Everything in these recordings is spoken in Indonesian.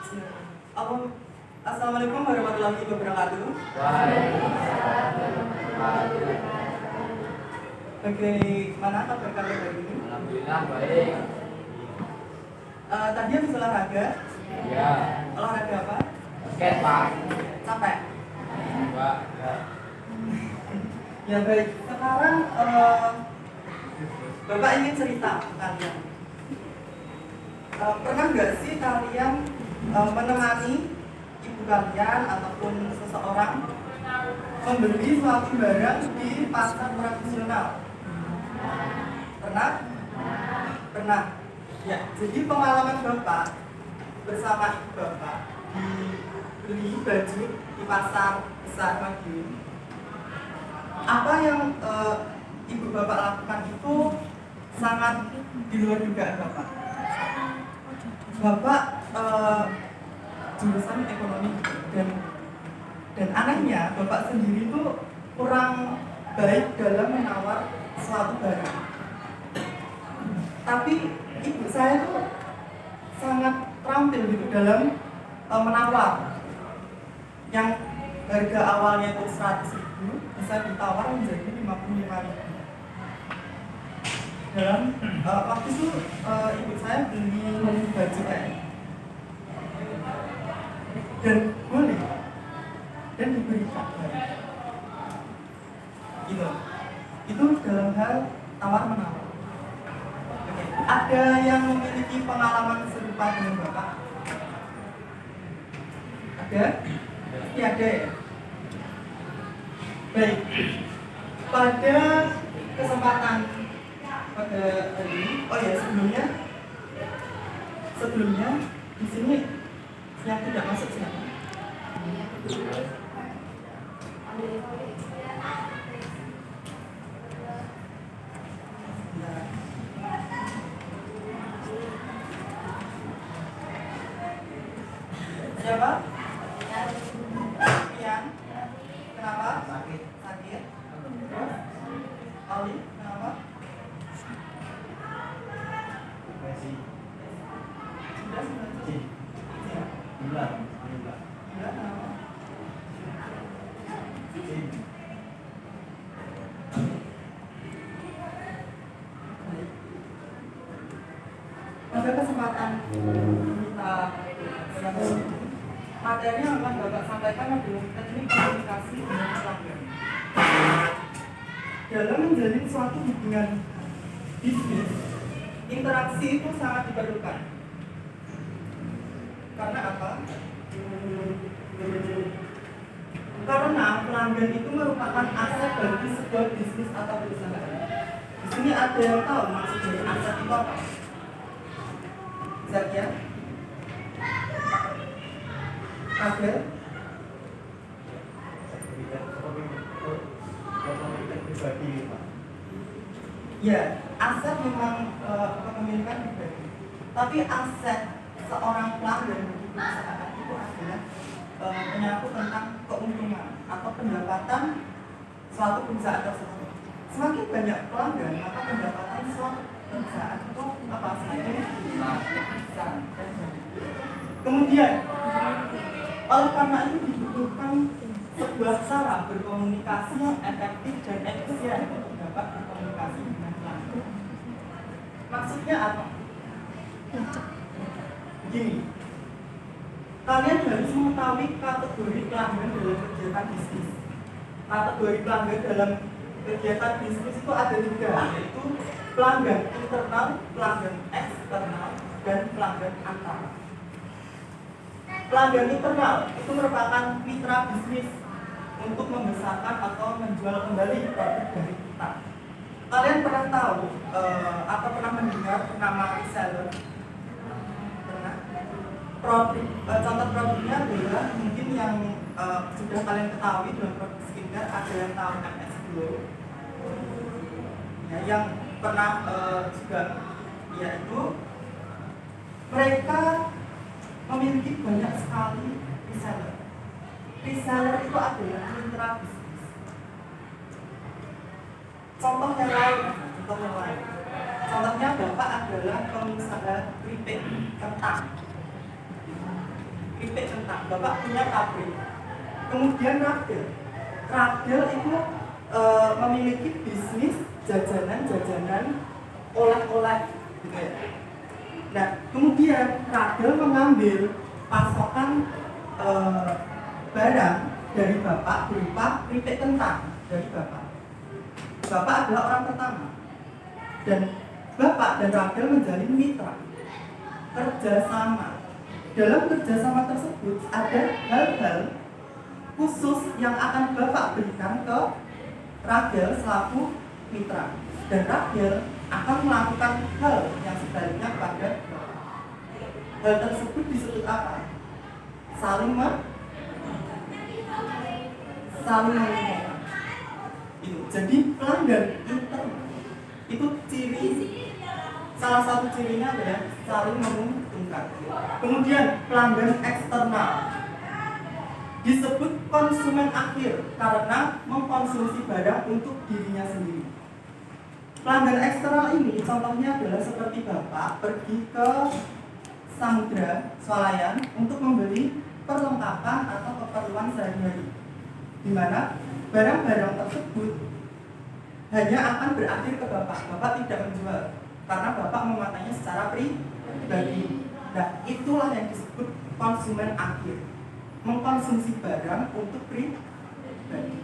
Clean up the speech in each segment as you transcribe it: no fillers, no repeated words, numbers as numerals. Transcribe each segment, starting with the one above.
Halo, Assalamualaikum warahmatullahi wabarakatuh. Waalaikumsalam warahmatullahi wabarakatuh. Bagaimana kabar kalian hari ini? Alhamdulillah baik. Tadi habis olahraga? Ya. Olahraga apa? Basket Pak. Capek? Enggak. Ya. Ya baik. Sekarang Bapak ingin cerita ke kalian. Pernah nggak sih kalian menemani ibu kalian ataupun seseorang membeli suatu barang di pasar tradisional? Pernah? Pernah. Ya, jadi pengalaman Bapak bersama ibu Bapak beli baju di pasar besar Madiun. Apa yang ibu Bapak lakukan itu sangat di luar dugaan Bapak. Bapak jurusan ekonomi dan anehnya Bapak sendiri itu kurang baik dalam menawar suatu barang. Tapi ibu saya tuh sangat terampil gitu dalam menawar. Yang harga awalnya itu 100.000 bisa ditawar menjadi 55.000. Dalam waktu itu ibu saya beli baju kayak dan boleh dan diberikan gitu. Itu dalam hal tawar menawar. Oke. Ada yang memiliki pengalaman serupa dengan Bapak? Ada? Pasti ada ya? Baik. Pada kesempatan pada hari ini, oh ya sebelumnya di sini yang tidak masuk siapa? Siapa? Ian. Kenapa? Sakit. Terus? Ali, kenapa? Gila, kenapa? Pada kesempatan kita materi yang akan Bapak sampaikan adalah teknik komunikasi dengan pelanggan. Dalam menjalin suatu hubungan bisnis, interaksi itu sangat diperlukan. Karena apa? Karena pelanggan itu merupakan aset bagi sebuah bisnis atau perusahaan. Di sini ada yang tahu maksud dari aset itu apa? Zakia? Ada? Ya, aset memang kepemilikan pribadi. Tapi aset seorang pelanggan di perusahaan itu adalah menyangkut tentang keuntungan atau pendapatan suatu perusahaan tersebut. Semakin banyak pelanggan, maka pendapatan suatu perusahaan itu apa semakin besar. Kemudian, oleh karena itu dibutuhkan sebuah cara berkomunikasi yang efektif dan efisien untuk dapat berkomunikasi dengan pelanggan. Maksudnya apa? Begini, kalian harus mengetahui kategori pelanggan dalam kegiatan bisnis. Kategori pelanggan dalam kegiatan bisnis itu ada 3, yaitu pelanggan internal, pelanggan eksternal, dan pelanggan antara. Pelanggan internal itu merupakan mitra bisnis untuk membesarkan atau menjual kembali produk dari kita. Kalian pernah tahu atau pernah mendengar nama reseller? Pernah? Contoh produknya adalah mungkin yang sudah kalian ketahui dalam produk skincare, ada yang tahu MS Glow, ya, yang pernah juga, yaitu mereka memiliki banyak sekali reseller. Reseller itu adalah mitra bisnis. Contoh yang lain. Contohnya Bapak adalah pengusaha keripik kentang. kentang, Bapak punya pabrik. Kemudian Ragil itu memiliki bisnis jajanan oleh-oleh gitu ya. Nah, kemudian Ragil mengambil pasokan barang dari Bapak berupa keripik kentang dari Bapak. Bapak adalah orang pertama. Dan Bapak dan Ragil menjalin mitra kerjasama. Dalam kerjasama tersebut ada hal-hal khusus yang akan Bapak berikan ke Ragil selaku mitra, dan Ragil akan melakukan hal yang sebaliknya kepada Bapak. Hal tersebut disebut apa? Saling menguntungkan. Itu. Jadi pelanggan itu salah satu cirinya adalah saling menguntungkan. Kemudian pelanggan eksternal disebut konsumen akhir karena mengkonsumsi barang untuk dirinya sendiri. Pelanggan eksternal ini contohnya adalah seperti Bapak pergi ke Samudra Swalayan untuk membeli perlengkapan atau keperluan sehari-hari, di mana barang-barang tersebut hanya akan berakhir ke Bapak. Bapak tidak menjual karena Bapak mematanya secara pribadi. Nah, itulah yang disebut konsumen akhir, mengkonsumsi barang untuk pribadi.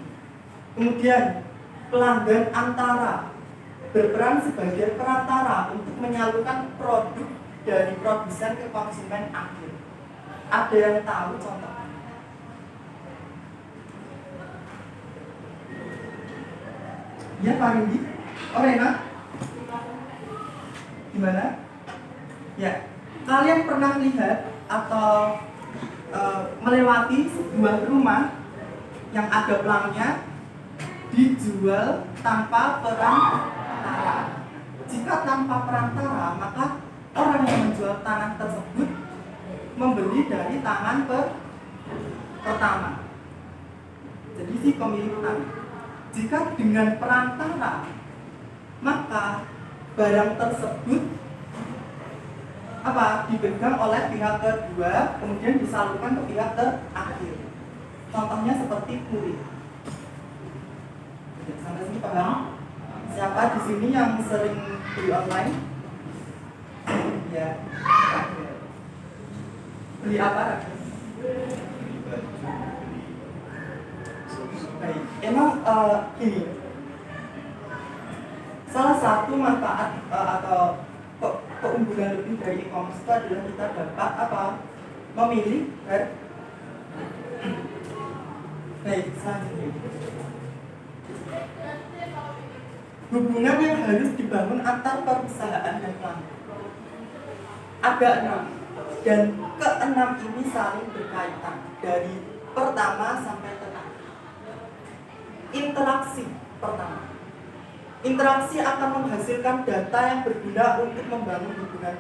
Kemudian pelanggan antara berperan sebagai perantara untuk menyalurkan produk dari produsen ke konsumen akhir. Ada yang tahu contohnya? Ya, Pak Rindi? Oh, Rena? Gimana? Ya, kalian pernah lihat atau melewati sebuah rumah yang ada pelangnya dijual tanpa perantara. Jika tanpa perantara, maka orang yang menjual tanah tersebut membeli dari tangan pertama. Jadi si pemilik tanah. Jika dengan perantara, maka barang tersebut dipegang oleh pihak kedua, kemudian disalurkan ke pihak terakhir. Contohnya seperti kurir. Sampai sini paham? Siapa di sini yang sering beli online? Ya. Beli apa? Baik. Emang gini. Salah satu manfaat atau keunggulan lebih dari e-commerce itu adalah kita dapat memilih baik, selanjutnya hubungan yang harus dibangun antar perusahaan dan pelanggan. Ada 6, dan ke-6 ini saling berkaitan dari pertama sampai terakhir. Interaksi pertama. Interaksi akan menghasilkan data yang berguna untuk membangun hubungan.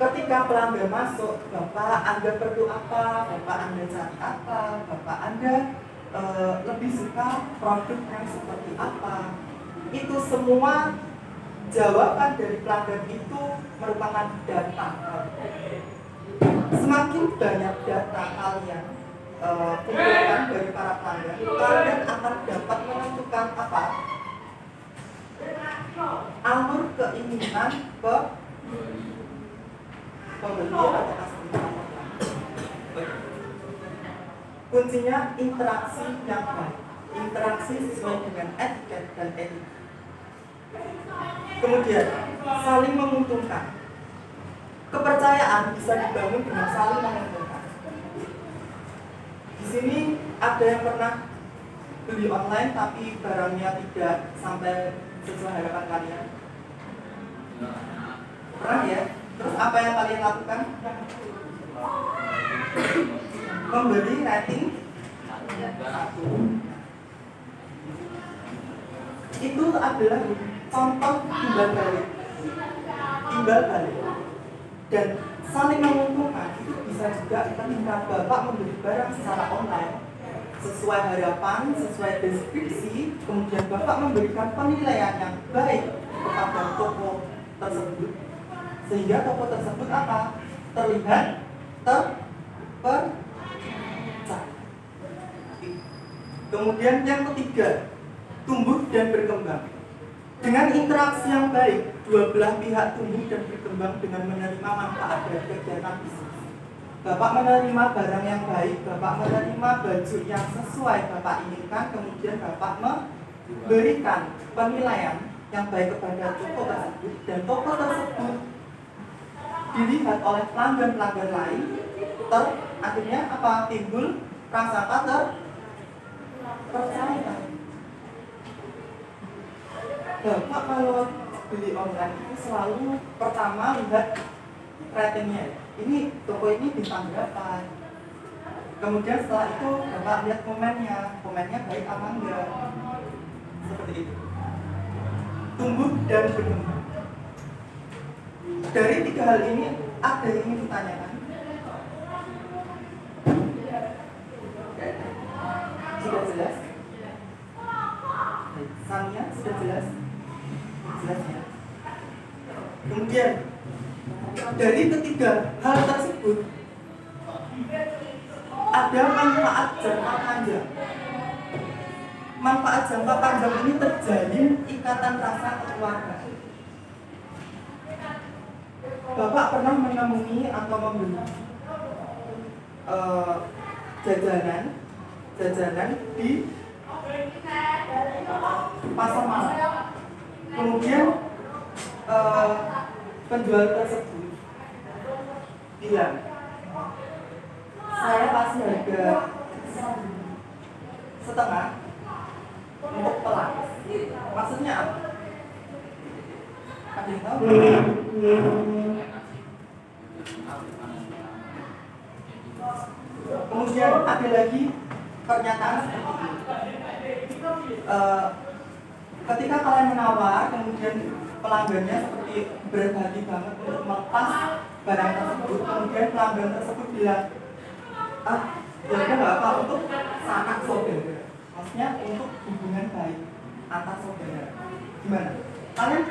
Ketika pelanggan masuk, Bapak Anda perlu apa, Bapak Anda cari apa, Bapak Anda lebih suka produk yang seperti apa. Itu semua jawaban dari pelanggan itu merupakan data. Semakin banyak data kalian kumpulkan dari para pelanggan, kalian akan dapat menentukan alur keinginan pembeli atau customer. Kuncinya interaksi yang baik, interaksi sesuai dengan etiket dan etika. Kemudian saling menguntungkan. Kepercayaan bisa dibangun dengan saling menguntungkan. Di sini ada yang pernah beli online tapi barangnya tidak sampai sesuai harapan kalian? Pernah ya? Terus apa yang kalian lakukan? Memberi rating 1. Itu adalah contoh timbal balik. Dan saling menguntungkan itu bisa juga ketika Bapak membeli barang secara online sesuai harapan, sesuai deskripsi, kemudian Bapak memberikan penilaian yang baik kepada toko tersebut, sehingga toko tersebut terlihat terpercaya. Kemudian yang ketiga, tumbuh dan berkembang. Dengan interaksi yang baik, dua belah pihak tumbuh dan berkembang dengan menerima manfaat dari kegiatan bisnis. Bapak menerima barang yang baik, Bapak menerima baju yang sesuai Bapak inginkan, kemudian Bapak memberikan penilaian yang baik kepada toko tersebut, dan toko tersebut dilihat oleh pelanggan-pelanggan lain, akhirnya apa? Timbul prasangka terpercaya. Bapak kalau beli online itu selalu pertama lihat ratingnya. Ini toko ini bintang berapa? Kemudian setelah itu Bapak lihat komennya baik apa enggak? Seperti itu. Tumbuh dan berkembang. Dari tiga hal ini ada yang ingin ditanyakan? Sudah jelas? Sania sudah jelas? Jelas ya? Kemudian dari ketiga hal tersebut ada manfaat jangka panjang. Manfaat jangka panjang ini terjalin ikatan rasa keluarga. Bapak pernah menemui atau membeli jajanan di pasar malam. Kemudian penjual tersebut bilang, saya kasih harga setengah untuk pelanggan. Maksudnya apa? Ada yang tahu? Kemudian ada lagi pernyataan seperti ini. Ketika kalian menawar, kemudian pelanggannya seperti berat hati banget untuk melepas barang tersebut, kemudian pelanggan tersebut bilang, ya udah nggak apa untuk sanak saudara. Maksudnya untuk hubungan baik antar saudara. Gimana? Kalian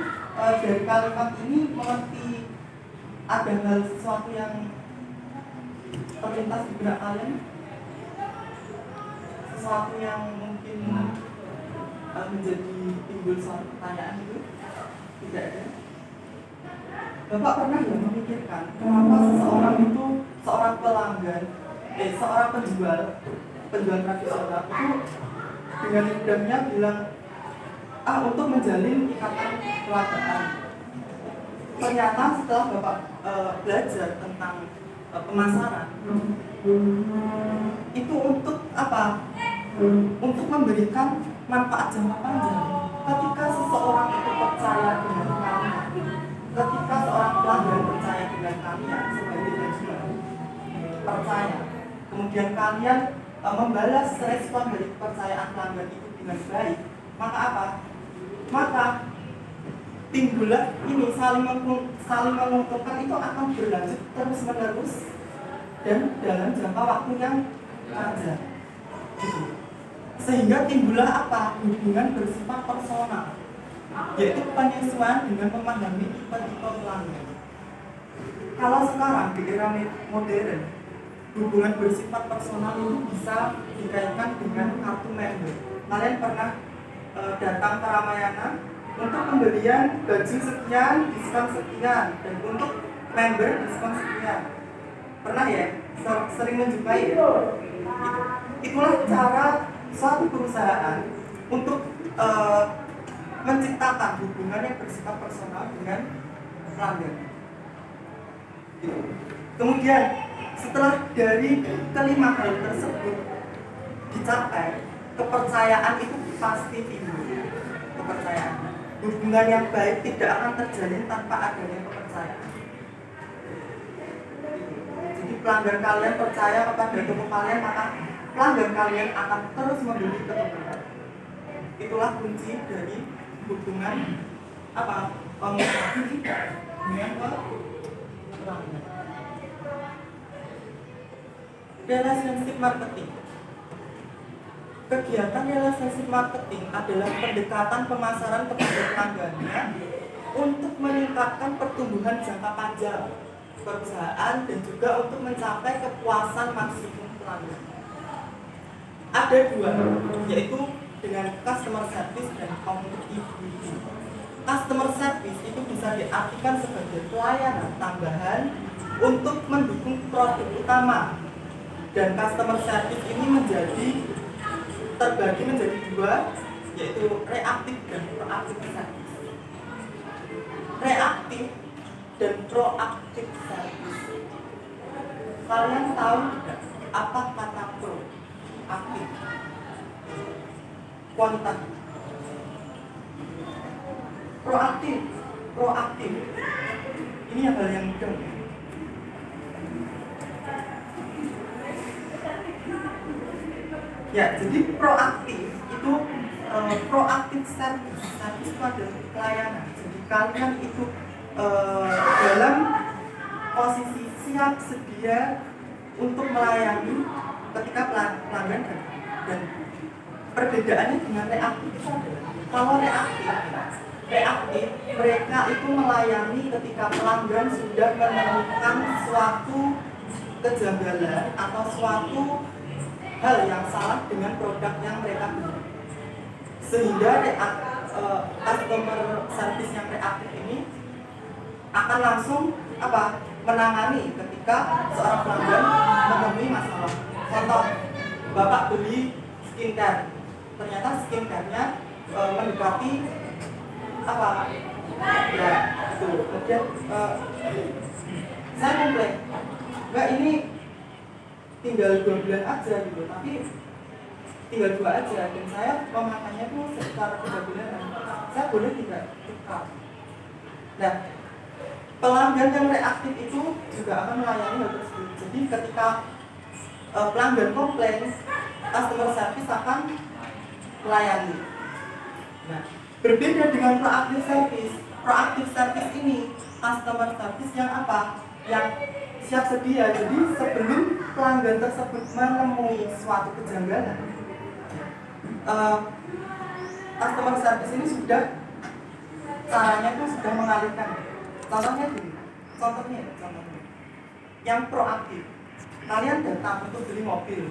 dari kalimat ini mengerti ada hal sesuatu yang terlintas di benak kalian? Sesuatu yang mungkin menjadi timbul suatu pertanyaan itu? Tidak ada. Bapak pernah nggak memikirkan kenapa seorang pelanggan, seorang penjual tradisional itu dengan mudahnya bilang untuk menjalin ikatan keluargaan. Ternyata setelah Bapak belajar tentang pemasaran, itu untuk apa? Untuk memberikan manfaat jangka panjang. Ketika seseorang itu percaya dengan kalian, ketika seorang pelanggan percaya dengan kalian sebagai penjual, percaya, kemudian kalian membalas respon dari kepercayaan pelanggan itu dengan baik, maka apa? Maka timbullah ini saling menguntungkan itu akan berlanjut terus menerus dan dalam jangka waktu yang panjang. Gitu. Sehingga timbullah apa? Hubungan bersifat personal, yaitu penyesuaian dengan memahami tipe-tipe pelanggan. Kalau sekarang di era modern, hubungan bersifat personal itu bisa dikaitkan dengan kartu member. Kalian pernah datang ke Ramayana untuk pembelian baju sekian, diskon sekian, dan untuk member diskon sekian. Pernah ya? Sering menjumpai ya? Itulah cara suatu perusahaan untuk menciptakan hubungan yang bersifat personal dengan pelanggan. Kemudian setelah dari kelima hal tersebut dicapai, kepercayaan itu pasti timbul. Kepercayaan, hubungan yang baik tidak akan terjalin tanpa adanya kepercayaan. Jadi pelanggan kalian percaya kepada toko kalian, maka pelanggan kalian akan terus membeli ke toko kalian. Itulah kunci dari hubungan pengusaha dengan pelanggan. Relationship marketing. Kegiatan relationship marketing adalah pendekatan pemasaran kepada pelanggannya untuk meningkatkan pertumbuhan jangka panjang perusahaan dan juga untuk mencapai kepuasan maksimum pelanggan. ada dua, yaitu dengan customer service dan community building. Customer service itu bisa diartikan sebagai pelayanan tambahan untuk mendukung produk utama, dan customer service ini terbagi menjadi dua, yaitu reaktif dan proaktif service. Reaktif dan proaktif service. Kalian tahu tidak apa kata proaktif? Kuantitatif. Proaktif. Ini hal yang mudah. Ya, jadi proaktif itu proaktif service itu adalah pelayanan. Jadi kalian itu dalam posisi siap sedia untuk melayani ketika pelanggan dan perbedaannya dengan reaktif itu adalah kalau reaktif mereka itu melayani ketika pelanggan sudah menemukan suatu kejanggalan atau suatu hal yang salah dengan produk yang mereka beli, sehingga customer service yang reaktif ini akan langsung menangani ketika seorang pelanggan menemui masalah. Contoh, Bapak beli skincare, ternyata skincare-nya mendekati ya itu, kemudian saya komplain, Mbak ini tinggal 2 bulan aja gitu, tapi tinggal 2 aja, dan saya pemakaiannya tuh sekitar 3 bulanan, saya boleh tidak tukar. Nah, pelanggan yang reaktif itu juga akan melayani hal tersebut. Jadi ketika pelanggan komplain, customer service akan melayani. Nah, berbeda dengan proaktif service. Proaktif service ini customer service yang yang siap sedia. Jadi sebelum pelanggan tersebut menemui suatu kejanggalan, customer service ini caranya itu sudah mengalihkan. Contohnya yang proaktif, kalian datang untuk beli mobil.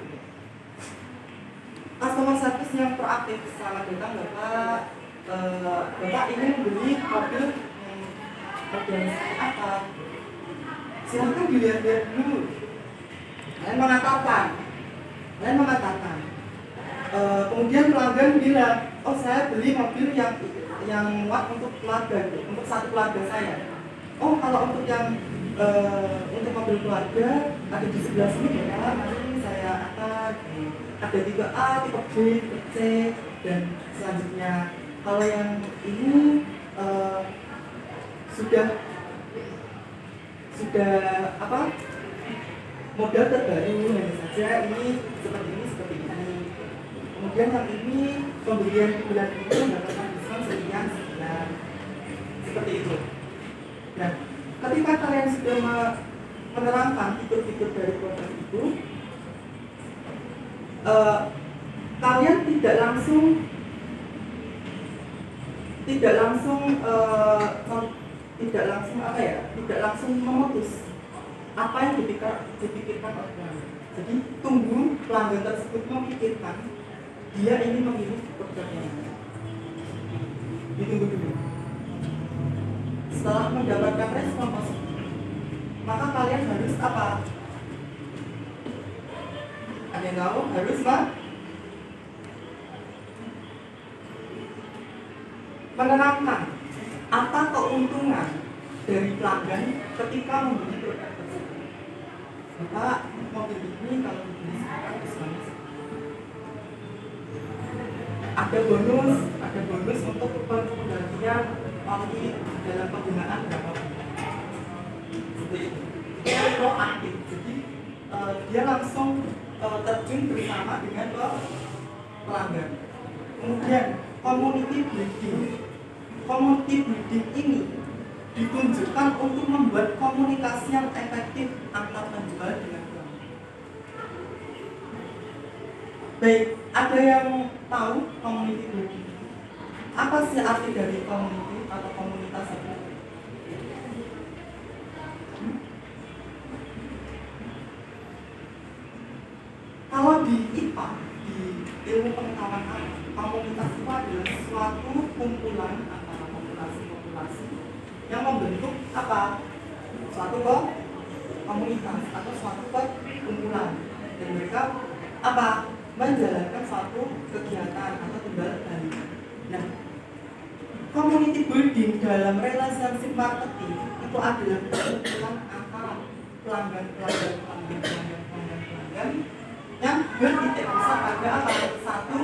Customer service yang proaktif, selamat datang Bapak, Bapak ingin beli mobil yang model apa? Silahkan dilihat-lihat dulu. Kalian mengatakan, kemudian pelanggan bilang, oh saya beli mobil yang muat untuk satu keluarga saya. Oh kalau untuk untuk mobil keluarga ada di sebelah sini ya, nanti saya ada tipe A, tipe B, tipe C, dan selanjutnya. Kalau yang ini sudah model terbaru, hanya saja ini seperti ini. Kemudian yang ini pembelian bulan ini mendapatkan diskon sekian. Seperti itu. Nah, ketika kalian sudah menerangkan fitur-fitur dari produk itu, kalian tidak langsung memutus apa yang dipikirkan oleh pelanggan. Jadi tunggu pelanggan tersebut memikirkan dia ingin memilih produk yang mana. Ditunggu dulu. Setelah mendapatkan respon positif, maka kalian harus apa? Ada yang tahu? Harus menerangkan apa keuntungan dari pelanggan ketika membeli produk tersebut. Bapak mobil ini kalau dibeli sekarang diskon. Ada bonus untuk penggantian oli dalam penggunaan berapa bulan. Seperti itu. Dia proaktif, jadi dia langsung terjun bersama dengan pelanggan. Kemudian community building ini ditunjukkan untuk membuat komunikasi yang efektif antar penjual dengan pelanggan. Baik, ada yang tahu community building? Apa sih arti dari community atau komunitas itu? Kalau di IPA, di ilmu pengetahuan apa? Komunitas itu adalah suatu kumpulan antara populasi yang membentuk apa? Suatu komunitas atau suatu kumpulan, dan mereka apa? Menjalankan suatu kegiatan atau timbal balik. Nah, community building dalam relationship marketing itu adalah kumpulan antara pelanggan yang bertitik besar pada apa? Satu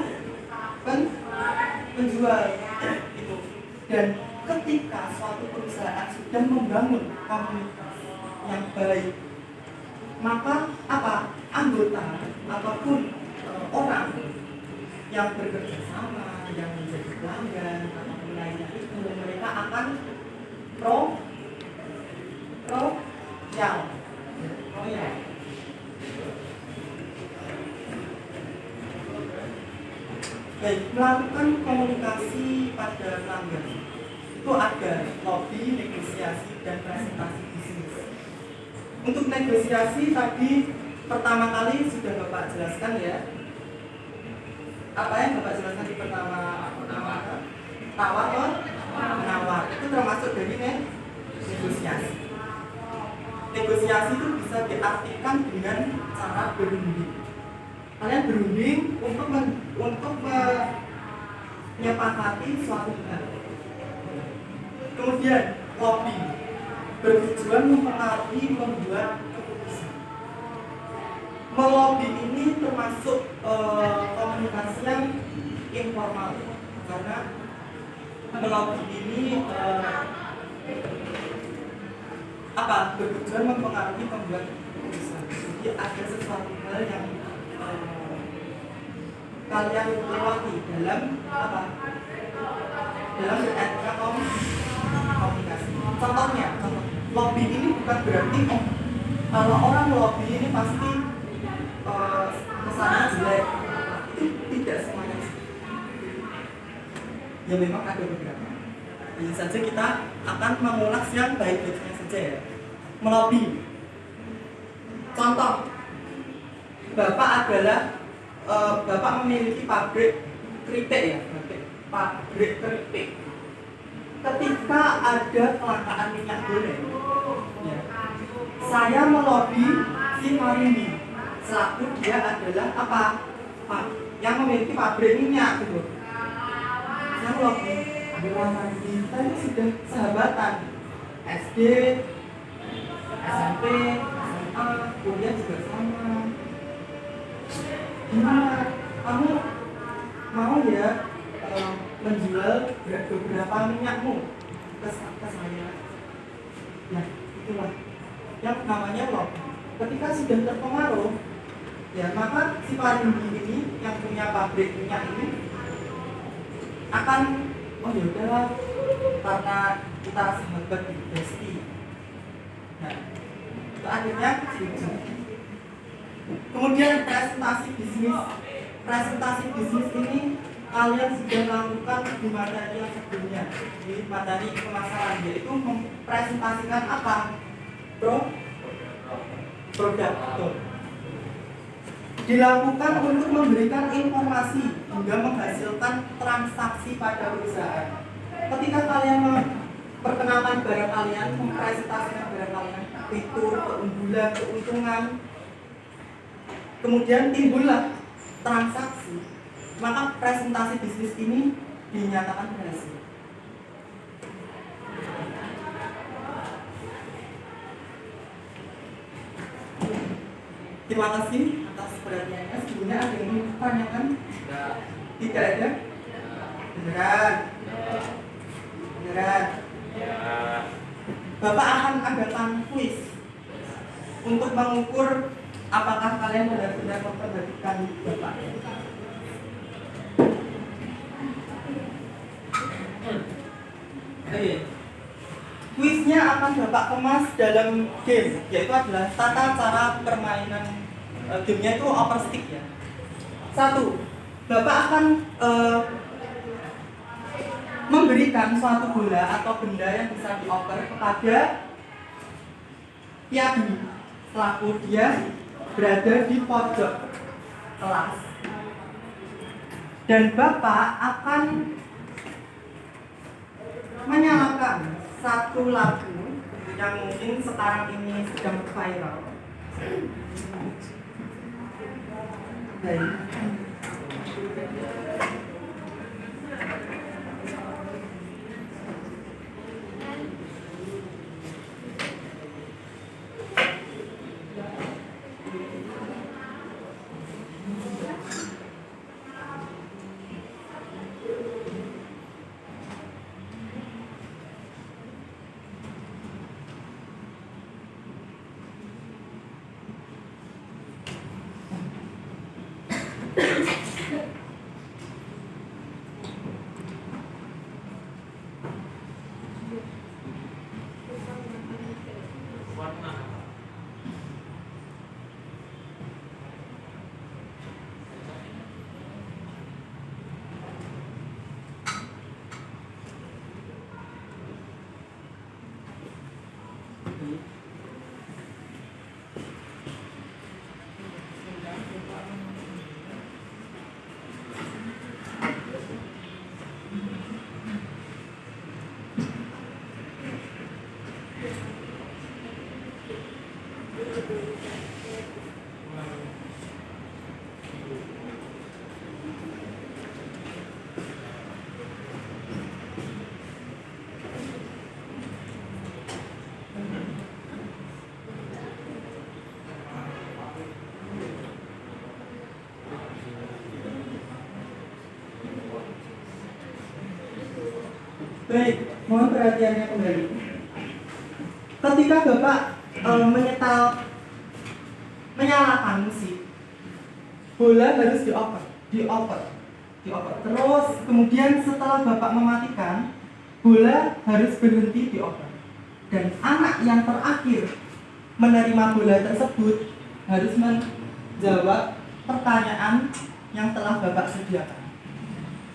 penjual itu. Dan ketika suatu perusahaan sudah membangun komunitas yang baik, maka apa? Anggota ataupun orang yang bekerja sama, yang menjadi pelanggan ataupun lainnya itu mereka akan royal. Baik, melakukan komunikasi pada pelanggan itu ada lobby, negosiasi, dan presentasi bisnis. Untuk negosiasi tadi pertama kali sudah Bapak jelaskan ya. Apa yang Bapak jelaskan di pertama? Menawar. Itu termasuk dari negosiasi. Negosiasi itu bisa diartikan dengan cara berunding. Kalian berunding untuk menyepakati suatu hal. Kemudian lobby bertujuan mempengaruhi membuat keputusan. Melobi ini termasuk komunikasi yang informal, karena melobi ini bertujuan mempengaruhi membuat keputusan. Jadi ada sesuatu hal yang kalian lewati dalam beretika komunikasi. Contohnya, lobby ini bukan berarti kalau orang lobby ini pasti kesannya jelek. Itu tidak semuanya. Ya memang ada beberapa. Jadi saja kita akan mengulas yang baik-baiknya saja ya. Melobi. Contoh, Bapak adalah Bapak memiliki pabrik keripik ya, pabrik keripik. Ketika ada kelangkaan minyak goreng, ya, saya melobi si Marindi selaku dia adalah yang memiliki pabrik minyak gitu. Saya melobi Bila Marindi, kita ini sudah sahabatan SD, SMP, SMA, kuliah juga sama. Gimana? Kamu mau ya menjual beberapa minyakmu ke saya? Ya, itulah yang namanya lobby. Ketika sudah terpengaruh, ya maka si Parindi ini yang punya pabrik minyak ini akan yaudahlah, karena kita sahabat di besti. Nah, itu akhirnya setuju. Kemudian presentasi bisnis ini kalian sudah lakukan di materi yang sebelumnya, di materi pemasaran, yaitu mempresentasikan apa? Produk. Dilakukan untuk memberikan informasi hingga menghasilkan transaksi pada perusahaan. Ketika kalian memperkenalkan barang kalian, mempresentasikan barang kalian, fitur, keunggulan, keuntungan, kemudian timbullah transaksi, maka presentasi bisnis ini dinyatakan berhasil. Terima kasih atas perhatiannya. Sebelumnya ada yang ingin ditanyakan? Tidak ada? Beneran? Bapak akan adakan kuis untuk mengukur apakah kalian benar-benar memperhatikan Bapak. Kuisnya akan Bapak kemas dalam game, yaitu adalah tata cara permainan gamenya itu overstick ya. 1. Bapak akan memberikan suatu bola atau benda yang bisa dioper kepada Piadi selaku dia berada di pojok kelas. Dan Bapak akan menyalakan satu lagu yang mungkin sekarang ini sedang viral. Baik. Baik, mohon perhatiannya kembali. Ketika Bapak menyalakan musik, bola harus dioper. Terus kemudian setelah Bapak mematikan, bola harus berhenti dioper. Dan anak yang terakhir menerima bola tersebut harus menjawab pertanyaan yang telah Bapak sediakan.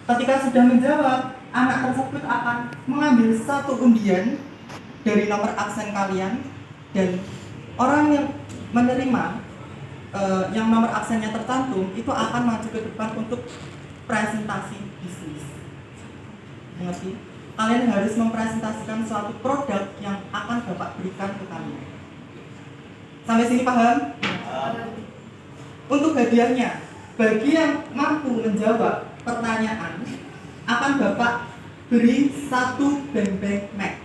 Ketika sudah menjawab, anak tersebut akan mengambil satu undian dari nomor absen kalian, dan orang yang menerima yang nomor absennya tercantum itu akan maju ke depan untuk presentasi bisnis. Mengerti? Kalian harus mempresentasikan suatu produk yang akan Bapak berikan ke kalian. Sampai sini paham? Untuk hadiahnya, bagi yang mampu menjawab pertanyaan, akan Bapak beri satu beng-beng Max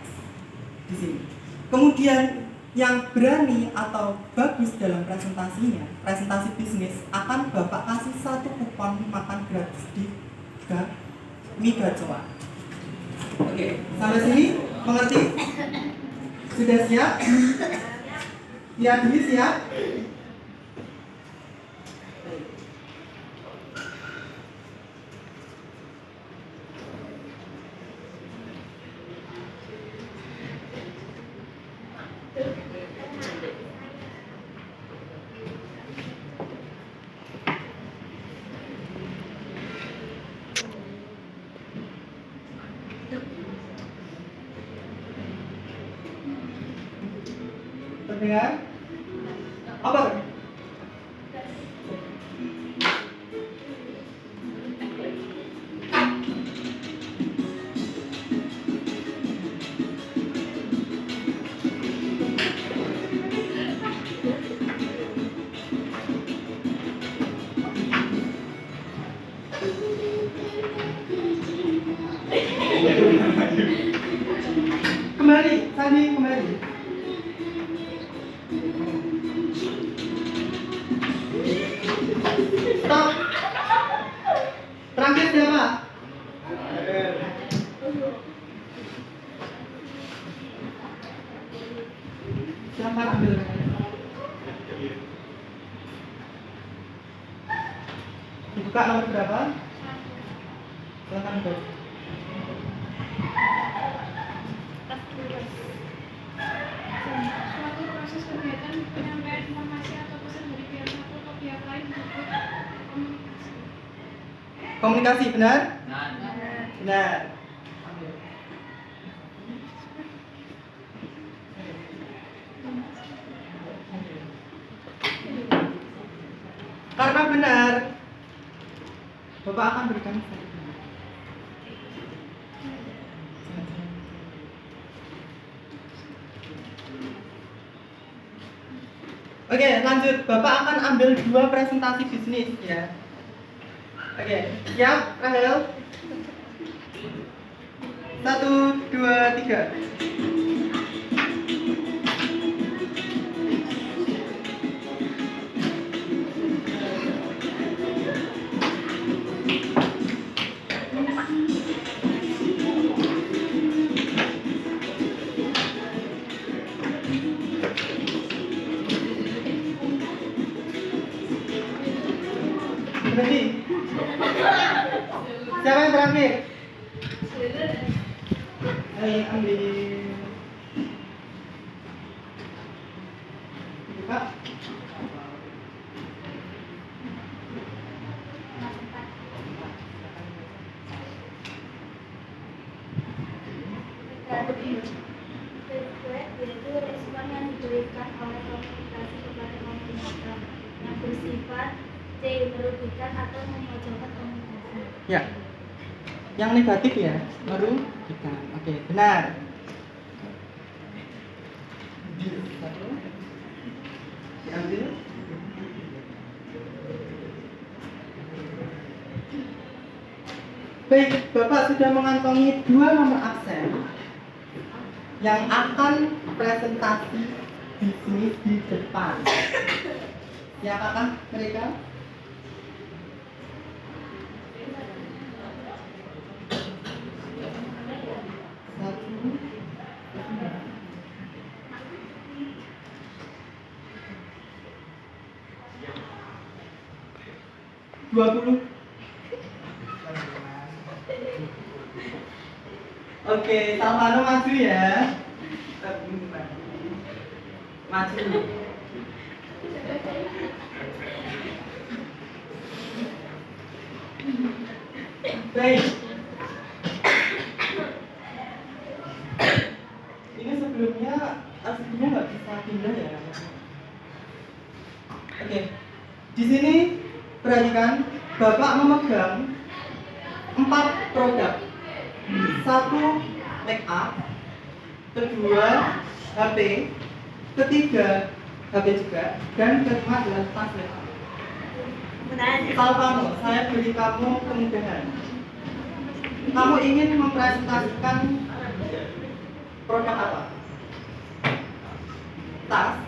di sini. Kemudian yang berani atau bagus dalam presentasinya, presentasi bisnis, akan Bapak kasih satu kupon makan gratis di mie gacoan. Oke, sampai sini mengerti? Sudah siap? Lihat dulu, siap? Terdengar? Apa? Kembali, tadi kembali. Stop. Terakhir siapa? Siapa ambil? Dibuka nomor berapa? Silakan Bos. Suatu proses kegiatan penyampaian informasi atau pesan dari pihak satu ke pihak lain berikut komunikasi. Komunikasi benar? Nah, Benar. Karena benar, Bapak akan berikan satu. Oke, lanjut. Bapak akan ambil 2 presentasi bisnis ya. Oke, siap, Rahel? 1, 2, 3. Berhenti. Siapa yang terakhir? Ayo ambil. Buka. Feedback yaitu respon yang diberikan oleh komunikasi kepada komunikan yang bersifat C. merugikan atau memojokkan komunikasi. Ya. Yang negatif ya, merugikan. Oke, benar. Satu. Diambil. Baik, Bapak sudah mengantongi 2 nomor absen yang akan presentasi bisnis di depan. Siapakah mereka? Satu. 20. Oke, Salvano maju ya. Maju. Baik. Ini sebelumnya aslinya nggak bisa pindah ya. Oke. Di sini perhatikan, Bapak memegang 4 produk. 1 make up, kedua HP, ketiga HP juga, dan kelima adalah tas make up. Salvano, saya beri kamu kemudahan. Kamu ingin mempresentasikan produk apa? Tas.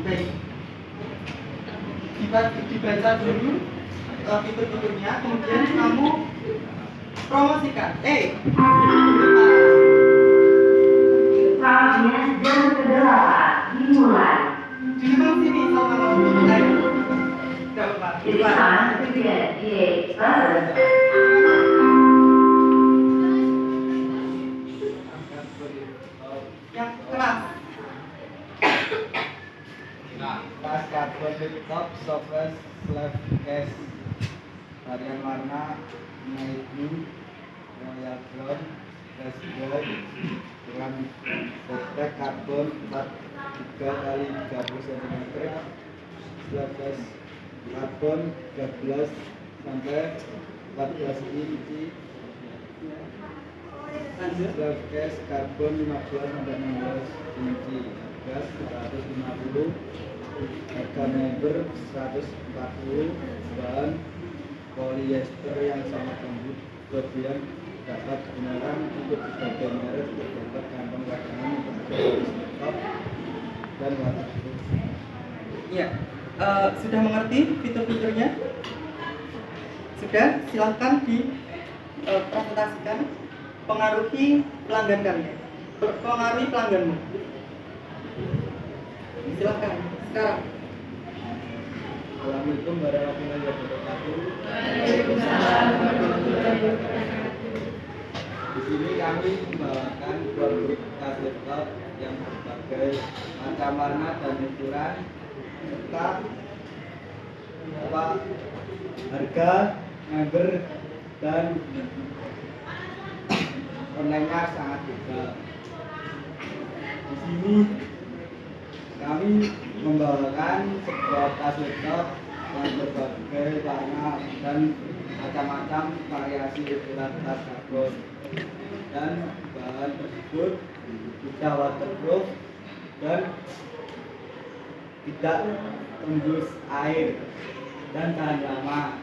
Baik. Dibaca dulu fitur-fiturnya, kemudian kamu promosikan. Saatnya jam ke-8 dimulai. Di depan sini Salvano. Ayo. Tidak apa-apa. It's time to begin EA Buzz. Yang keras. Tas karbon laptop, software, slab case, varian warna, night blue, royal brown, flash black, dengan baterai karbon 3 kali 30 cm, slab case karbon 13 sampai 14 inci, slab case karbon 15 sampai 16 inci, gas 150, harga member 140, bahan polyester yang sangat lembut, kemudian dapat digunakan untuk berbagai merek terdapat kantong cadangan untuk laptop dan waterproof. Iya. Sudah mengerti fitur-fiturnya? Sudah, silahkan dipresentasikan. Pengaruhi pelanggan kalian. Pengaruhi pelangganmu. Silahkan sekarang. Assalamualaikum warahmatullahi wabarakatuh. Di sini kami membawakan produk tas laptop yang berbagai macam warna dan ukuran serta harga, member, dan online-nya sangat juga. Di sini kami membawakan sebuah tas laptop yang berbagai warna dan macam-macam variasi ukuran tas karbon, dan bahan tersebut tidak waterproof dan tidak tembus air dan tahan lama.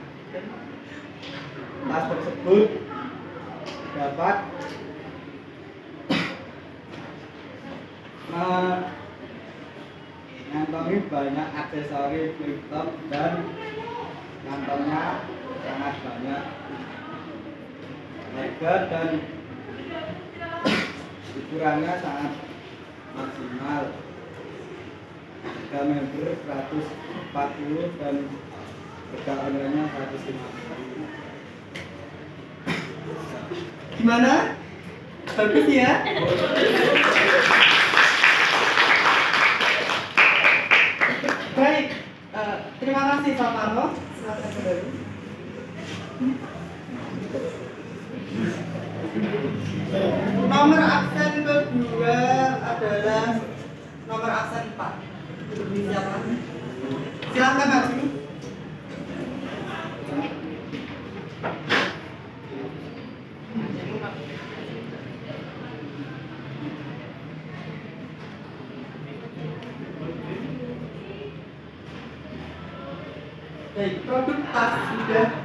Tas tersebut dapat mengantongi banyak aksesori flip top dan kantongnya sangat banyak. Harga dan ukurannya sangat maksimal. Harga member 140 dan harga online-nya 150. Gimana? Bagus ya? Baik, terima kasih Pak Marno. Silakan kembali. Nomor absen kedua adalah nomor absen 4. Siapa? Silakan maju. Baik, produk tas sudah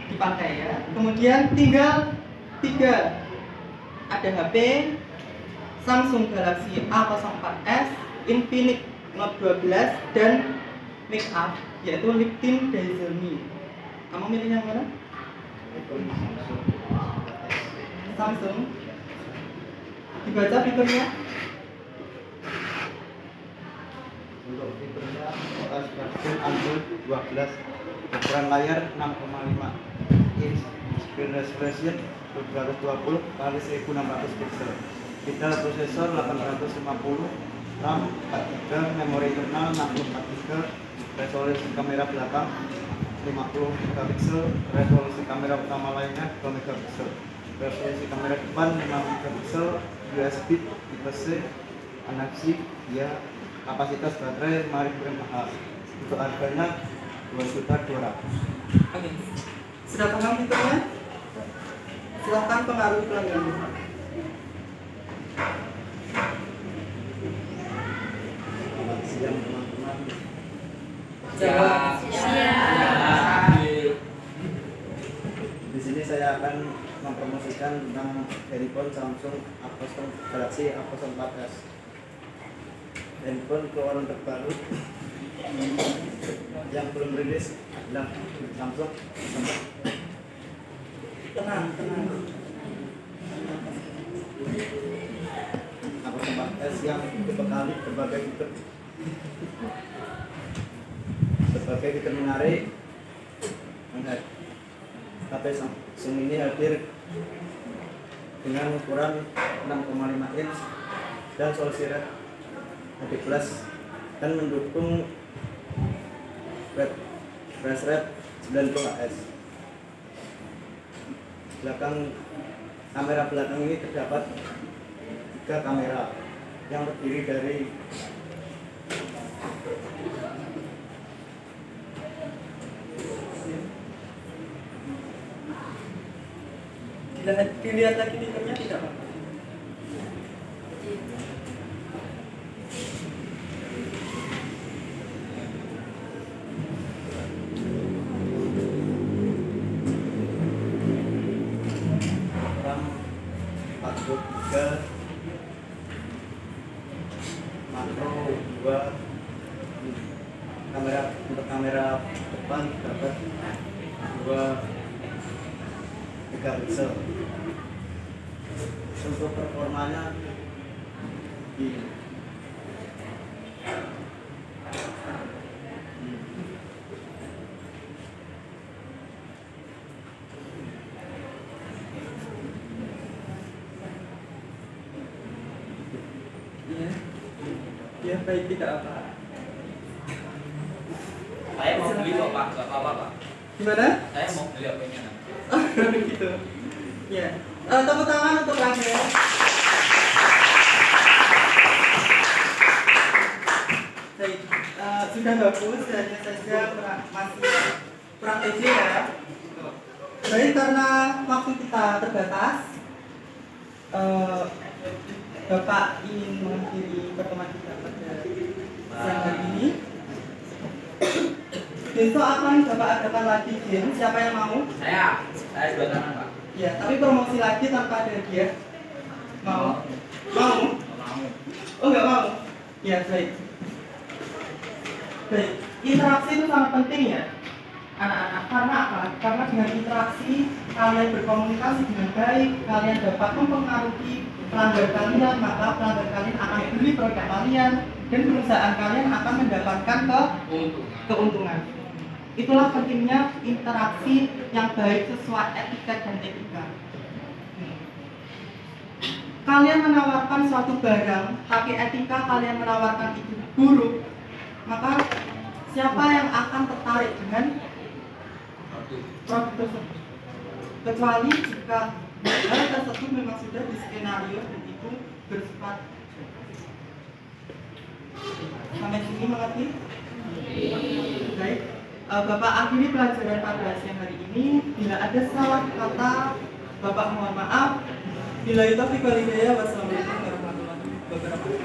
dipakai ya. Kemudian tinggal 3. Ada HP Samsung Galaxy A04s, Infinix Note 12 dan make up yaitu lip tint Dazzle Me. Kamu milih yang mana? Samsung. Dibaca fiturnya. Untuk fiturnya OS versi Android 12, ukuran layar 6,5 inch, screen resolution 720 x 1600 pixel, Intel prosesor 850, RAM 4GB, memori internal 64GB, resolusi kamera belakang 50 megapiksel, resolusi kamera utama lainnya 2 megapiksel, resolusi kamera depan 5 megapiksel, USB Type-C, NFC, ya, kapasitas baterai 5000 mAh. Untuk harganya 2.200.000. Oke. Sudah paham fiturnya? Silahkan pengaruhi pelanggan. Selamat siang teman-teman. Di sini saya akan mempromosikan tentang handphone Samsung Galaxy A04s. Handphone keluaran terbaru yang belum rilis adalah Samsung Tenang. A04s yang dibekali berbagai fitur menarik. HP Samsung ini hadir dengan ukuran 6,5 inch dan solusi HD Plus dan mendukung refresh rate 90Hz. Kamera belakang ini terdapat 3 kamera yang terdiri dari Dilihat lagi fiturnya tidak apa-apa. RAM 43, makro 2, untuk kamera depan dapat 2 megapiksel. Untuk performanya ini Ya baik, tidak apa. Saya mau beli kok Pak, nggak apa-apa Pak. Gimana? Saya mau beli HP-nya. Begitu. Ya. Tepuk tangan untuk Rangga. Baik. sudah bagus, hanya saja masih kurang pede ya. Baik, karena waktu kita terbatas, Bapak ingin mengakhiri pertemuan kita pada siang hari ini. Besok akan Bapak adakan lagi game. Siapa yang mau? Saya sebelah kanan Pak. Ya, tapi promosi lagi tanpa ada hadiah. Mau? Mau? Mau. Oh, nggak mau? Ya, baik. Baik, interaksi itu sangat penting ya, anak-anak. Karena apa? Karena dengan interaksi kalian berkomunikasi dengan baik, kalian dapat mempengaruhi pelanggan kalian, maka pelanggan kalian akan beli produk kalian dan perusahaan kalian akan mendapatkan keuntungan. Itulah pentingnya interaksi yang baik sesuai etika dan etika. Kalian menawarkan suatu barang, tapi etika kalian menawarkan itu buruk, maka siapa yang akan tertarik dengan produk tersebut? Kecuali jika hal tersebut memang sudah di skenario dan itu bersifat. Sampai sini mengerti? Baik. Bapak akhiri pelajaran pada siang hari ini. Bila ada salah kata, Bapak mohon maaf. Bila itu wassalamualaikum warahmatullahi wabarakatuh.